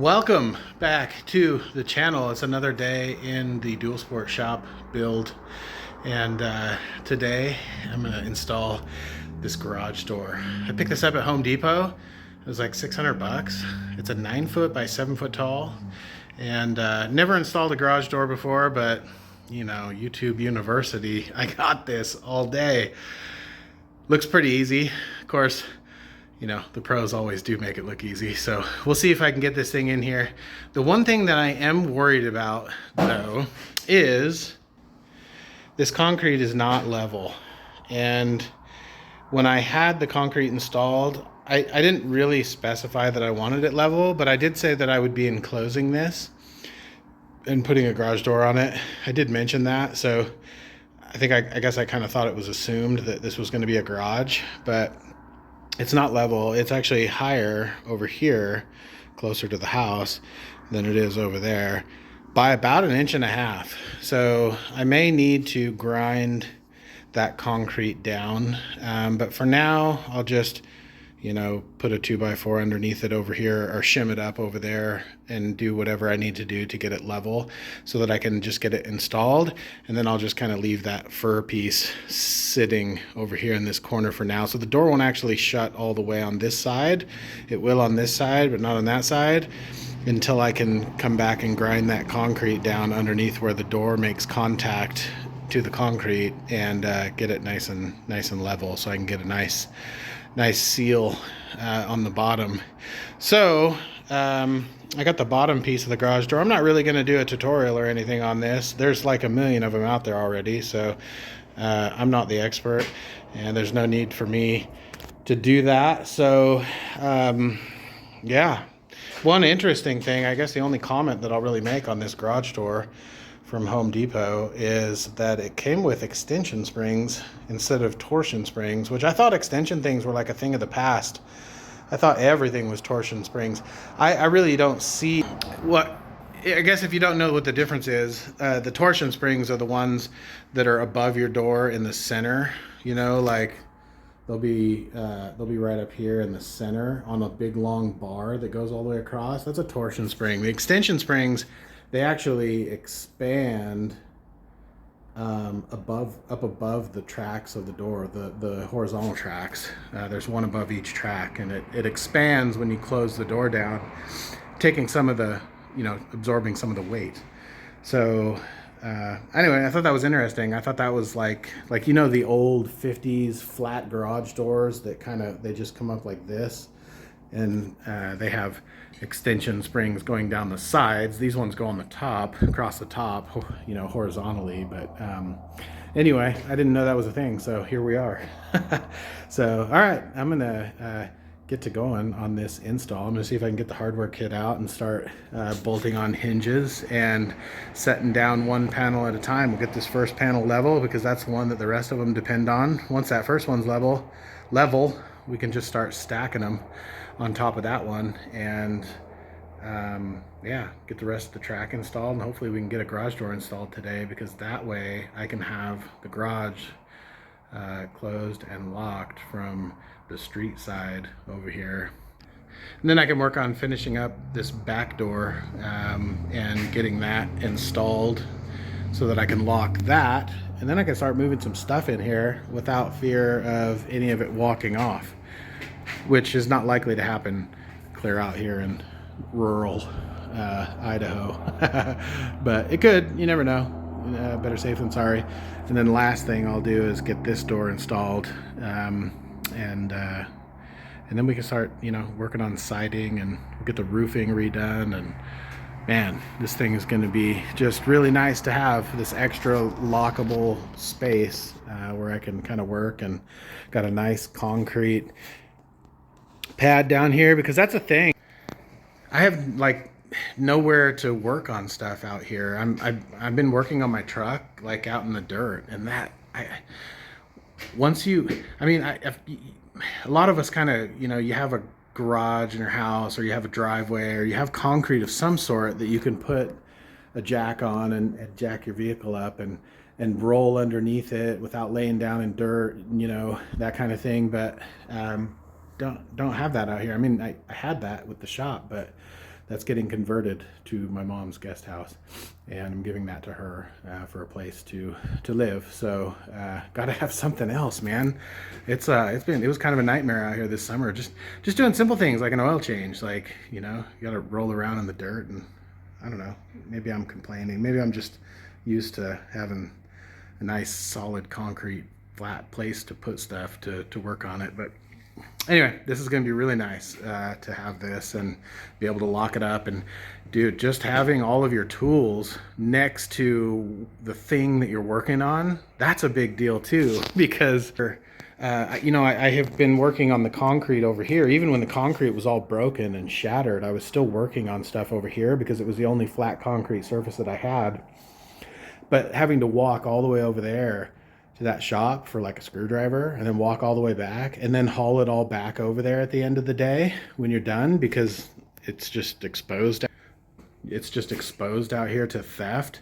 Welcome back to the channel. It's another day in the Dual Sport shop build, and today I'm going to install this garage door. I picked this up at Home Depot. It was like 600 bucks. It's a 9-foot by 7-foot tall, and never installed a garage door before, but you know, YouTube University, I got this all day. Looks pretty easy. Of course, you know, the pros always do make it look easy. So we'll see if I can get this thing in here. The one thing that I am worried about, though, is this concrete is not level. And when I had the concrete installed, I didn't really specify that I wanted it level, but I did say that I would be enclosing this and putting a garage door on it. I did mention that, so I think I guess I kind of thought it was assumed that this was going to be a garage, but it's not level. It's actually higher over here, closer to the house, than it is over there by about 1.5 inches. So I may need to grind that concrete down, but for now I'll just, you know, put a 2x4 underneath it over here, or shim it up over there and do whatever I need to do to get it level so that I can just get it installed. And then I'll just kind of leave that fur piece sitting over here in this corner for now. So the door won't actually shut all the way on this side. It will on this side, but not on that side, until I can come back and grind that concrete down underneath where the door makes contact to the concrete, and get it nice and level, so I can get a nice seal on the bottom. So I got the bottom piece of the garage door. I'm not really going to do a tutorial or anything on this. There's like 1 million of them out there already, so I'm not the expert, and there's no need for me to do that. So yeah, one interesting thing, I guess the only comment that I'll really make on this garage door from Home Depot is that it came with extension springs instead of torsion springs, which I thought extension things were like a thing of the past. I thought everything was torsion springs. I really don't see what, I guess if you don't know what the difference is, the torsion springs are the ones that are above your door in the center, you know, like they'll be right up here in the center on a big long bar that goes all the way across. That's a torsion spring. The extension springs, they actually expand up above the tracks of the door, the horizontal tracks. There's one above each track, and it expands when you close the door down, taking some of the, you know, absorbing some of the weight. So anyway, I thought that was interesting. I thought that was like you know, the old 50s flat garage doors that they just come up like this, and they have extension springs going down the sides. These ones go on the top, across the top, you know, horizontally. But anyway, I didn't know that was a thing, so here we are. So all right, I'm gonna get to going on this install. I'm gonna see if I can get the hardware kit out and start bolting on hinges and setting down one panel at a time. We'll get this first panel level because that's the one that the rest of them depend on. Once that first one's level, we can just start stacking them on top of that one, and yeah, get the rest of the track installed, and hopefully we can get a garage door installed today, because that way I can have the garage closed and locked from the street side over here. And then I can work on finishing up this back door and getting that installed so that I can lock that, and then I can start moving some stuff in here without fear of any of it walking off, which is not likely to happen clear out here in rural Idaho. But it could, you never know. Better safe than sorry. And then the last thing I'll do is get this door installed, and then we can start, you know, working on siding and get the roofing redone. And man, this thing is going to be just really nice to have this extra lockable space where I can kind of work, and got a nice concrete pad down here, because that's a thing. I have like nowhere to work on stuff out here. I've been working on my truck like out in the dirt, and that a lot of us kind of, you know, you have a garage in your house, or you have a driveway, or you have concrete of some sort that you can put a jack on and jack your vehicle up and roll underneath it without laying down in dirt, you know, that kind of thing. But don't have that out here. I mean, I had that with the shop, but that's getting converted to my mom's guest house, and I'm giving that to her for a place to live. So gotta have something else, man. It was kind of a nightmare out here this summer, just doing simple things like an oil change. Like, you know, you gotta roll around in the dirt, and I don't know, maybe I'm complaining, maybe I'm just used to having a nice solid concrete flat place to put stuff to work on it. But anyway, this is going to be really nice to have this and be able to lock it up. And dude, just having all of your tools next to the thing that you're working on, that's a big deal too, because you know, I have been working on the concrete over here. Even when the concrete was all broken and shattered, I was still working on stuff over here because it was the only flat concrete surface that I had. But having to walk all the way over there to that shop for like a screwdriver, and then walk all the way back, and then haul it all back over there at the end of the day when you're done, because it's just exposed out here to theft,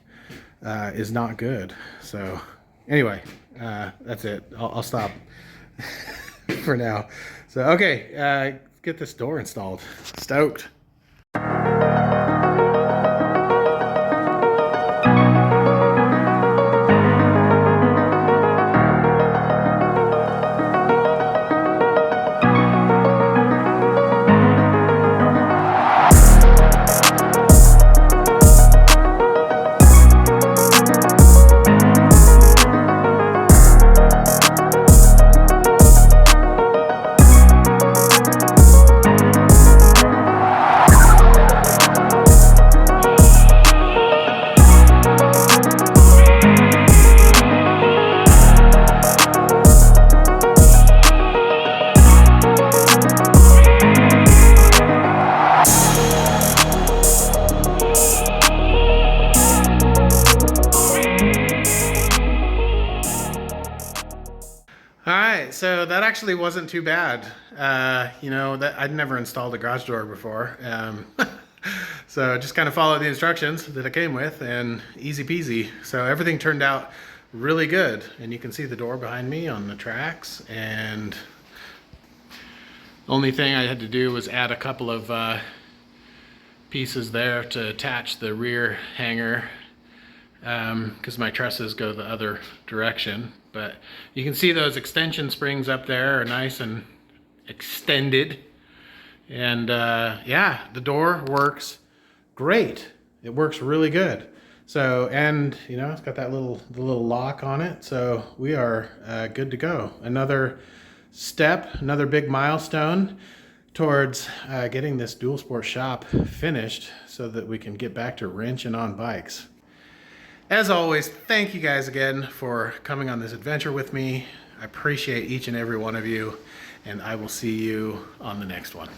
is not good. So anyway, that's it. I'll stop for now. So okay, let's get this door installed. Stoked. So that actually wasn't too bad. You know, that I'd never installed a garage door before. So just kind of followed the instructions that it came with, and easy peasy. So everything turned out really good. And you can see the door behind me on the tracks. And only thing I had to do was add a couple of pieces there to attach the rear hanger, because my trusses go the other direction. But you can see those extension springs up there are nice and extended. And yeah, the door works great. It works really good. So, and you know, it's got that the little lock on it. So we are good to go. Another step, another big milestone towards getting this dual sport shop finished so that we can get back to wrenching on bikes. As always, thank you guys again for coming on this adventure with me. I appreciate each and every one of you, and I will see you on the next one.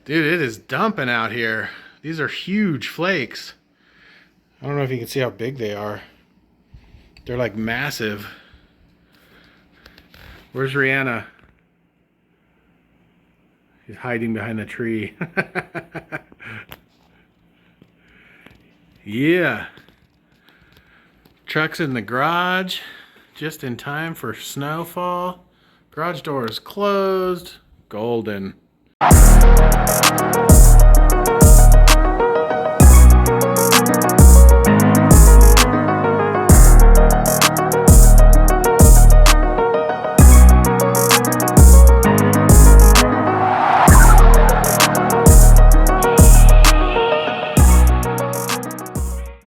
Dude, it is dumping out here. These are huge flakes. I don't know if you can see how big they are. They're like massive. Where's Rihanna? She's hiding behind the tree. Yeah. Truck's in the garage, just in time for snowfall. Garage door is closed. Golden.